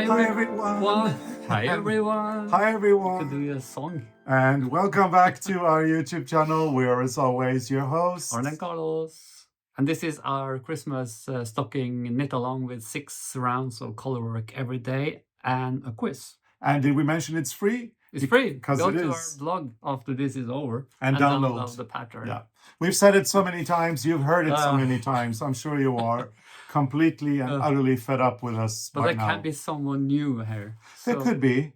Hi everyone. Hi everyone. Hi To everyone. do a song. And welcome back to our YouTube channel. We are as always your hosts. Arne and Carlos. And this is our Christmas stocking knit along with 6 rounds of color work every day and a quiz. And did we mention it's free? It's free. Because Go it to is. our blog after this is over And download the pattern. Yeah. We've said it so many times. You've heard it so many times. I'm sure you are completely and utterly fed up with us But by there now. can be someone new here. There could be.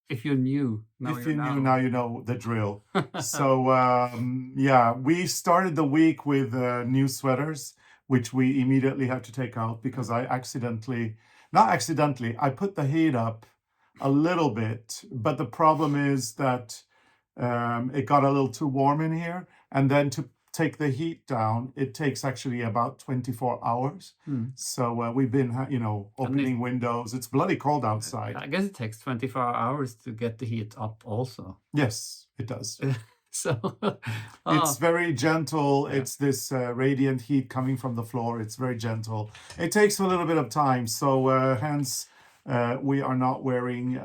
If you knew, now you know the drill. So yeah, we started the week with new sweaters, which we immediately had to take out because I I put the heat up a little bit, but the problem is that it got a little too warm in here, and then to take the heat down, it takes actually about 24 hours. So we've been, opening windows. It's bloody cold outside. I guess it takes 24 hours to get the heat up also. Yes, it does. So it's very gentle. Yeah. It's this radiant heat coming from the floor. It's very gentle. It takes a little bit of time. So hence we are not wearing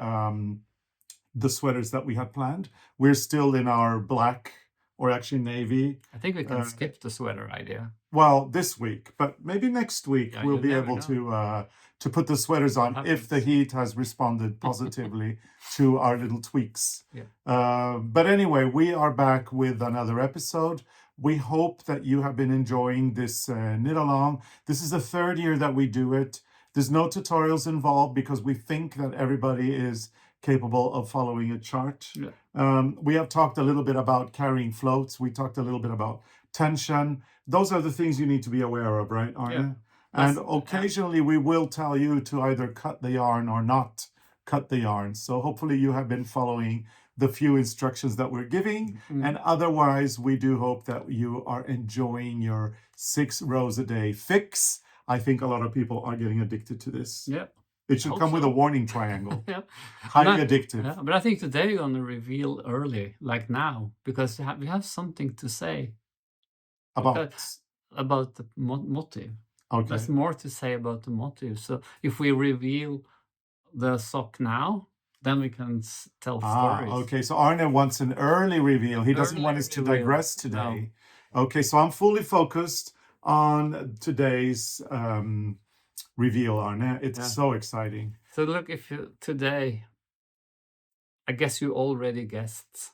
the sweaters that we had planned. We're still in our black, or actually navy. I think we can skip the sweater idea. Well, this week, but maybe next week we'll be able to put the sweaters on if the heat has responded positively to our little tweaks. Yeah. But anyway, we are back with another episode. We hope that you have been enjoying this knit along. This is the 3rd year that we do it. There's no tutorials involved because we think that everybody is capable of following a chart. Yeah. We have talked a little bit about carrying floats. We talked a little bit about tension. Those are the things you need to be aware of, right, Arne? Yeah. And occasionally we will tell you to either cut the yarn or not cut the yarn. So hopefully you have been following the few instructions that we're giving. And otherwise, we do hope that you are enjoying your 6 rows a day fix. I think a lot of people are getting addicted to this. Yeah. It should come with a warning triangle. Yeah. Highly addictive. Yeah, but I think today we're going to reveal early, like now, because we have something to say about the motive. Okay. There's more to say about the motive. So if we reveal the sock now, then we can tell stories. Okay. So Arne wants an early reveal. He doesn't want us to digress today. No. Okay. So I'm fully focused on today's reveal, Arne. It's so exciting. So look, today, I guess you already guessed,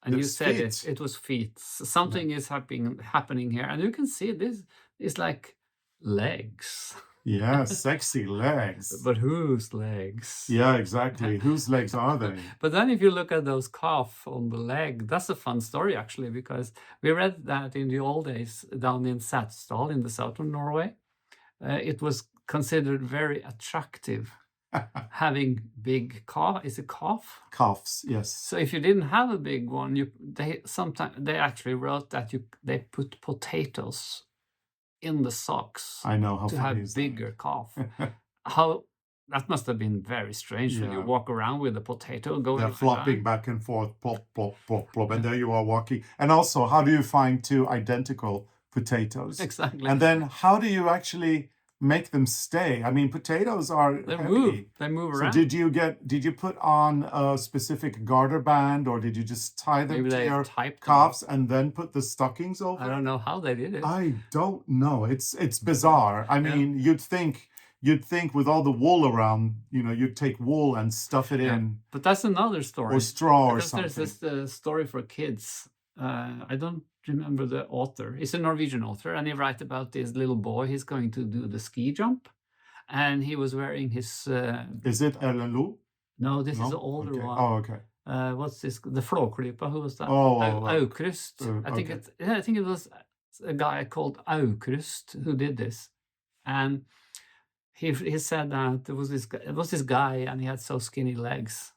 and you said it was feet. Something is happening here, and you can see this is like legs. Yeah, sexy legs. But whose legs? Yeah, exactly. Whose legs are they? But then if you look at those calf on the leg, that's a fun story actually, because we read that in the old days down in Setesdal in the south of Norway. It was considered very attractive having big calf. Is it calf? Calves, yes. So if you didn't have a big one, they actually wrote that they put potatoes in the socks. I know how to have bigger calf. That must have been very strange when you walk around with a potato going. They're flopping back and forth, plop, plop, plop, plop, and there you are walking. And also, how do you find 2 identical potatoes? Exactly. And then how do you actually make them stay? I mean, potatoes are heavy. They move around. So did you put on a specific garter band, or did you just tie them to your calves and then put the stockings over? I don't know how they did it. I don't know. It's bizarre. I mean, you'd think with all the wool around, you'd take wool and stuff it in. But that's another story. Or straw or something. There's this story for kids. I don't remember the author. He's a Norwegian author, and he writes about this little boy. He's going to do the ski jump, and he was wearing his. Is it Ellen Lo? No, this is an older one. Oh, okay. What's this? The Flåklypa. Who was that? Aukrust. I think it was a guy called Aukrust who did this, and he said that it was this guy, and he had so skinny legs.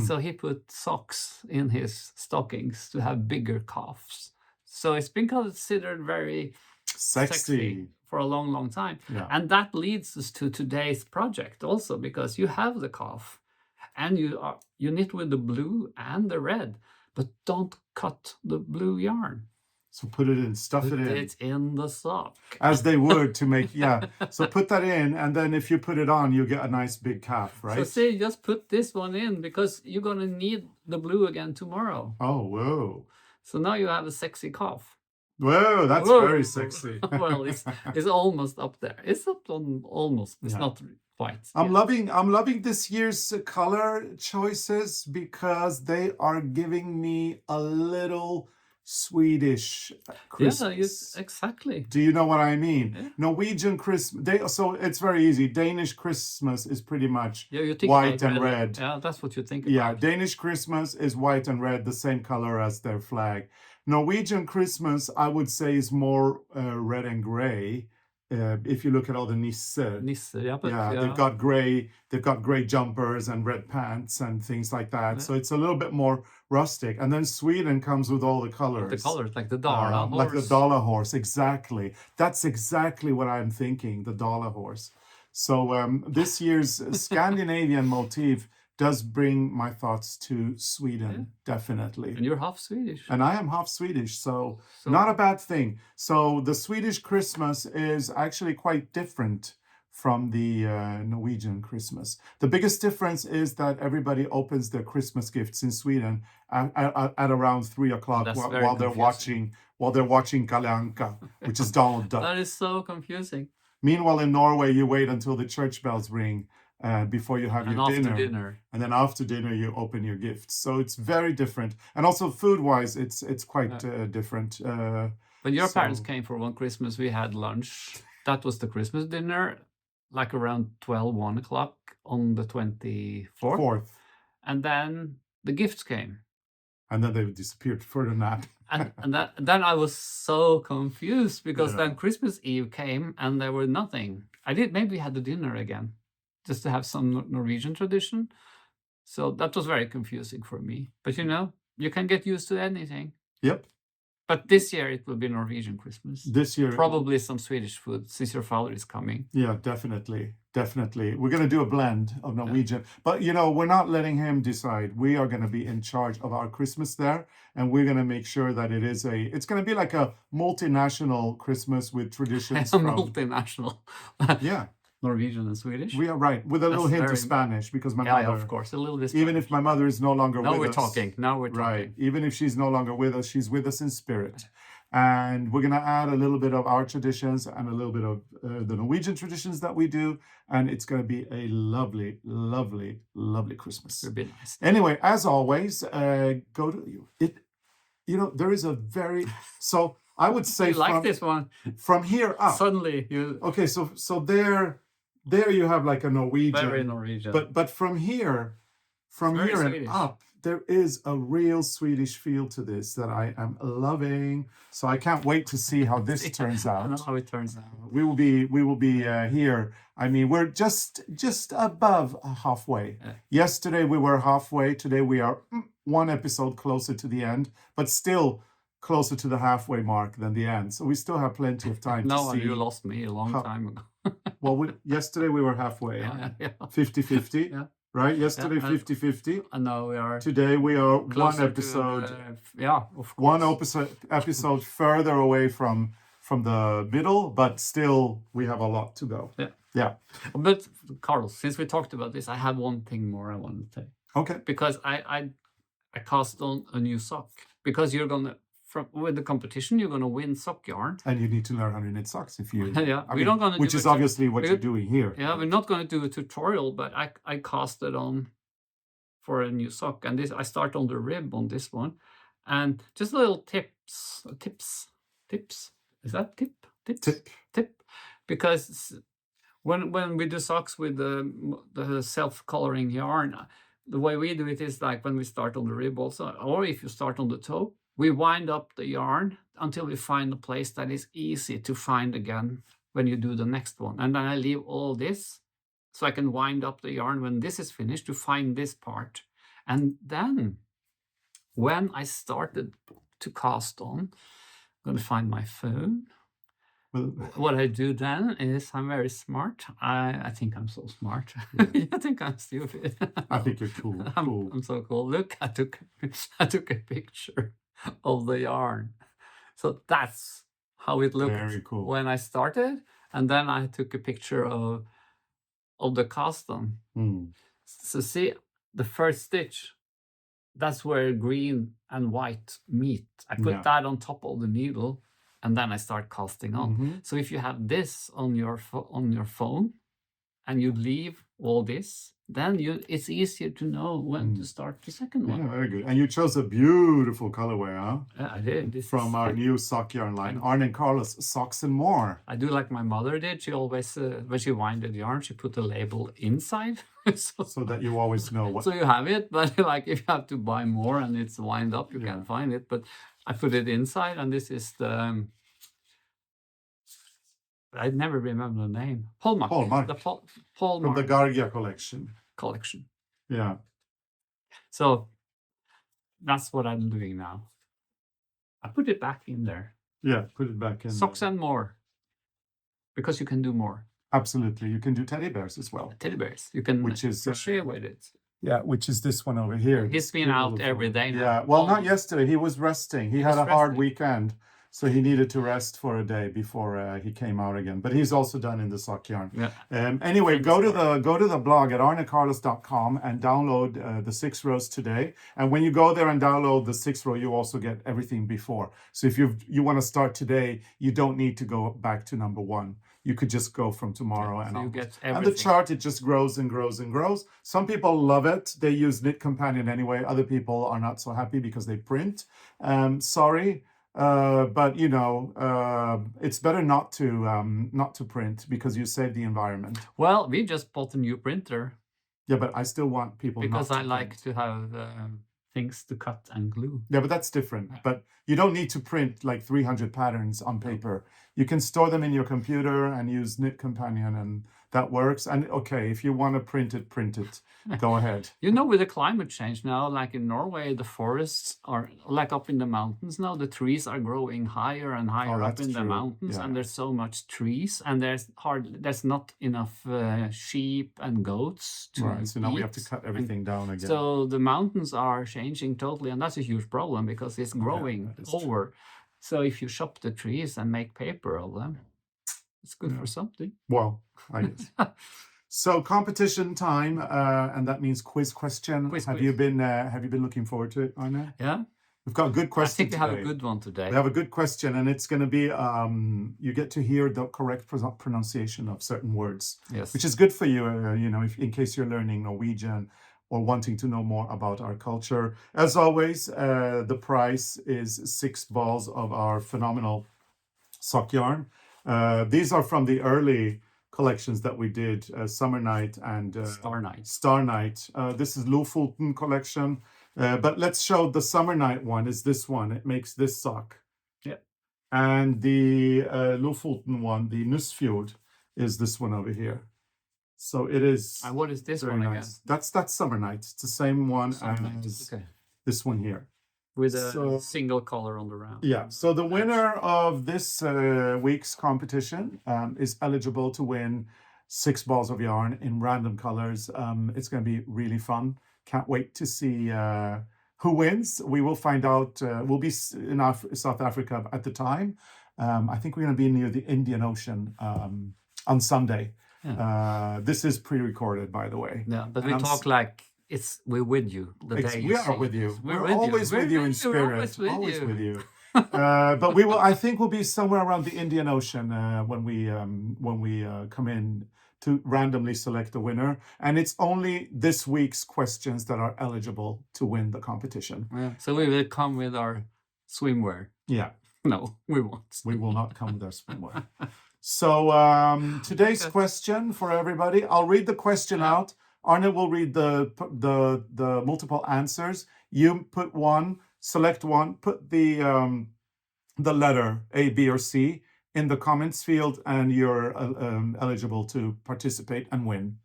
So he put socks in his stockings to have bigger calves. So it's been considered very sexy for a long, long time. Yeah. And that leads us to today's project also, because you have the calf and you knit with the blue and the red, but don't cut the blue yarn. So put it in, stuff Put it in. it in the sock. As they would to make, yeah. So put that in, and then if you put it on, you get a nice big calf, right? So see, just put this one in, because you're going to need the blue again tomorrow. Oh, whoa. So now you have a sexy calf. Whoa, that's very sexy. Well, it's almost up there. It's up on almost. It's not quite. I'm loving this year's color choices, because they are giving me a little Swedish Christmas. Yeah, exactly. Do you know what I mean? Yeah. Norwegian Christmas. So it's very easy. Danish Christmas is pretty much you think white and red. Yeah, that's what you think about. Yeah, Danish Christmas is white and red, the same color as their flag. Norwegian Christmas, I would say, is more red and gray. If you look at all the nisser, they've got gray jumpers and red pants and things like that. Yeah. So it's a little bit more rustic. And then Sweden comes with all the colors. The colors, like the Dala horse. Like the Dala horse, exactly. That's exactly what I'm thinking, the Dala horse. So this year's Scandinavian motif does bring my thoughts to Sweden, definitely. And you're half Swedish. And I am half Swedish, so not a bad thing. So the Swedish Christmas is actually quite different from the Norwegian Christmas. The biggest difference is that everybody opens their Christmas gifts in Sweden at around 3 o'clock while they're watching Kalle Anka, which is Donald Duck. That is so confusing. Meanwhile, in Norway, you wait until the church bells ring before you have your dinner. And then after dinner, you open your gifts. So it's very different. And also food-wise, it's quite different. When your parents came for one Christmas, we had lunch. That was the Christmas dinner, like around 1 o'clock on the 24th. And then the gifts came. And then they disappeared for the nap. and then I was so confused, because then Christmas Eve came and there were nothing. Maybe we had the dinner again, just to have some Norwegian tradition. So that was very confusing for me. But you can get used to anything. Yep. But this year it will be Norwegian Christmas. This year. Probably some Swedish food, since your father is coming. Yeah, definitely. Definitely. We're going to do a blend of Norwegian. But, we're not letting him decide. We are going to be in charge of our Christmas there. And we're going to make sure that it's going to be like a multinational Christmas with traditions. Multinational. Yeah. Norwegian and Swedish. We are right, with a little hint of Spanish, because my mother. Yeah, of course, a little bit. Even if my mother is no longer with us. Now we're talking. Right. Even if she's no longer with us, she's with us in spirit. And we're going to add a little bit of our traditions and a little bit of the Norwegian traditions that we do. And it's going to be a lovely, lovely, lovely Christmas. It'll be nice. Anyway, as always, go to it. There is a very so I would say this one from here up. Suddenly you. Okay, so there you have like a Norwegian. Very Norwegian. But from here and up, there is a real Swedish feel to this that I am loving. So I can't wait to see how this turns out. I know how it turns out. We will be here. I mean, we're just above halfway. Yeah. Yesterday we were halfway. Today we are one episode closer to the end, but still closer to the halfway mark than the end. So we still have plenty of time to see. No, you lost me a long time ago. Well, yesterday we were halfway. 50-50. Yeah. Right? Yesterday, 50-50. And now we are... Today we are one episode... of course. One episode further away from the middle, but still we have a lot to go. Yeah. But, Carl, since we talked about this, I have one thing more I want to say. Okay. Because I cast on a new sock. Because you're going to... With the competition, you're going to win sock yarn. And you need to learn how to knit socks if you... we're not going to which is obviously what you're doing here. Yeah, we're not going to do a tutorial, but I cast it on for a new sock. And I start on the rib on this one. And just little tips. Is that tip? Tip. Because when we do socks with the self-coloring yarn, the way we do it is like when we start on the rib also, or if you start on the toe, we wind up the yarn until we find a place that is easy to find again when you do the next one. And then I leave all this so I can wind up the yarn when this is finished to find this part. And then when I started to cast on, I'm going to find my phone. What I do then is I'm very smart. I think I'm so smart. Yeah. You think I'm stupid. I think you're cool. I'm so cool. Look, I took a picture of the yarn. So that's how it looked Very cool. when I started. And then I took a picture of the cast on. So see, the first stitch, that's where green and white meet. I put that on top of the needle, and then I start casting on. So if you have this on your phone, and you leave all this, then it's easier to know when to start the second one. Yeah, very good. And you chose a beautiful colorway, huh? Yeah, I did. From our new sock yarn line, Arne and Carlos Socks and More. I do like my mother did. She always, when she winded yarn, she put the label inside. so that you always know what. So you have it, but like if you have to buy more and it's wind up, you can't find it. But I put it inside, and this is the... I never remember the name. Hallmark. The Hallmark. From the Gargia collection. Yeah. So that's what I'm doing now. I put it back in there. Yeah, put it back in. Socks and more. Because you can do more. Absolutely. You can do teddy bears as well. Teddy bears. You can crochet with it. Yeah, which is this one over here. He's been out every day now. Yeah, well, not yesterday. He was resting. He had a hard weekend. So he needed to rest for a day before he came out again. But he's also done in the sock yarn. Yeah. Anyway, go to the blog at arnecarlos.com and download the 6 rows today. And when you go there and download the 6 row, you also get everything before. So if you want to start today, you don't need to go back to number 1. You could just go from tomorrow and on. And the chart, it just grows and grows and grows. Some people love it. They use Knit Companion anyway. Other people are not so happy because they print. Sorry. But you know, it's better not to print because you save the environment. Well, we just bought a new printer. Yeah, but I still want people because I like to have things to cut and glue. Yeah, but that's different. But you don't need to print like 300 patterns on paper. You can store them in your computer and use Knit Companion, and that works. And okay, if you want to print it, go ahead. You know, with the climate change now, like in Norway, the forests are like up in the mountains now. The trees are growing higher and higher up in the mountains, and there's so much trees, and there's not enough sheep and goats to so now we have to cut everything down again. So the mountains are changing totally, and that's a huge problem because it's growing over. So if you chop the trees and make paper of them, it's good for something. Well, I guess. So competition time, and that means quiz question. Have you been looking forward to it, Arne? Yeah. We've got a good question. I think we have a good one today. We have a good question, and it's going to be you get to hear the correct pronunciation of certain words, which is good for you, you know, in case you're learning Norwegian or wanting to know more about our culture. As always, the price is 6 balls of our phenomenal sock yarn. These are from the early collections that we did, Summer Night and Star Night. This is Lofoten collection. But let's show the Summer Night one is this one. It makes this sock. Yeah. And the Lofoten one, the Nussfjord, is this one over here. So it is. And what is this one again? That's Summer Night. It's the same one as this one here. With a single color on the round. Yeah. So the winner of this week's competition is eligible to win 6 balls of yarn in random colors. It's going to be really fun. Can't wait to see who wins. We will find out. We'll be in South Africa at the time. I think we're going to be near the Indian Ocean on Sunday. Yeah. This is pre-recorded, by the way. Yeah, but we talk like we're with you. We are with you. We're always with you in spirit. Always with you. But we will. I think we'll be somewhere around the Indian Ocean when we come in to randomly select a winner, and it's only this week's questions that are eligible to win the competition. Yeah. So we will come with our swimwear. Yeah. No, we won't. We will not come with our swimwear. So today's question for everybody. I'll read the question out. Arne will read the multiple answers. You put one, select one, put the letter A, B, or C in the comments field, and you're eligible to participate and win,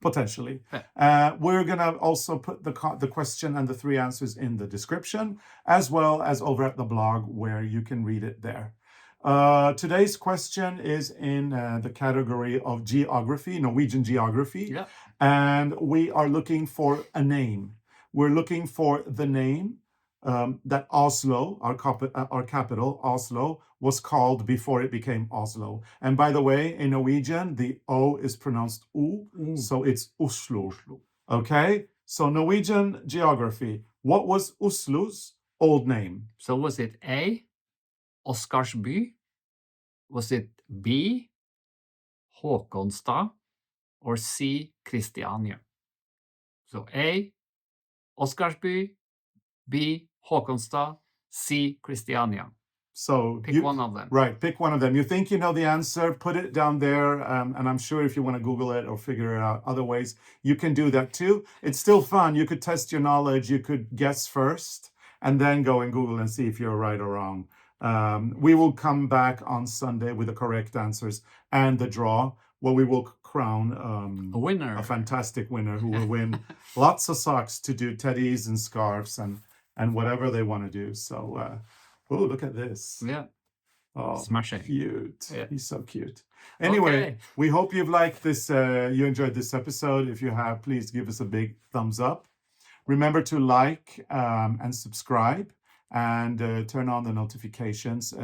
potentially. We're going to also put the question and the 3 answers in the description, as well as over at the blog where you can read it there. Today's question is in the category of geography, Norwegian geography. Yeah. And we are looking for a name. We're looking for the name that Oslo, our capital, Oslo, was called before it became Oslo. And by the way, in Norwegian, the O is pronounced U, so it's Oslo. Okay? So Norwegian geography. What was Oslo's old name? So was it A, Oscarsby? Was it B, Haakonstad? Or C, Christiania? So A, Oscarsby, B, Haakonstad, C, Christiania. So pick one of them. Right, pick one of them. You think you know the answer, put it down there. And I'm sure if you want to Google it or figure it out other ways, you can do that too. It's still fun. You could test your knowledge. You could guess first and then go and Google and see if you're right or wrong. We will come back on Sunday with the correct answers and the draw, where we will crown a winner, a fantastic winner who will win lots of socks to do teddies and scarves and whatever they want to do. So, oh, look at this. Yeah. Oh, smashing. Cute. Yeah. He's so cute. Anyway, we hope you've liked this, you enjoyed this episode. If you have, please give us a big thumbs up. Remember to like and subscribe and turn on the notifications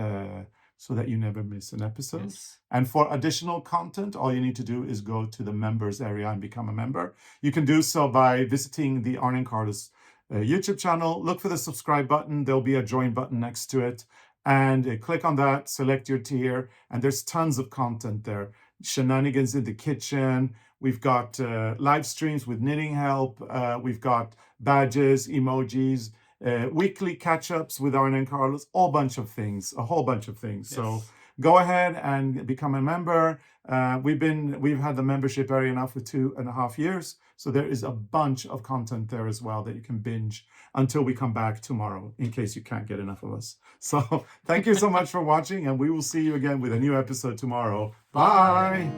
so that you never miss an episode. Yes. And for additional content, all you need to do is go to the members area and become a member. You can do so by visiting the Arne and Carlos YouTube channel. Look for the subscribe button. There'll be a join button next to it. And click on that, select your tier, and there's tons of content there. Shenanigans in the kitchen. We've got live streams with knitting help. We've got badges, emojis, weekly catch-ups with Arne and Carlos, a whole bunch of things. Yes. So go ahead and become a member. We've had the membership area now for 2.5 years. So there is a bunch of content there as well that you can binge until we come back tomorrow, in case you can't get enough of us. So thank you so much for watching, and we will see you again with a new episode tomorrow. Bye.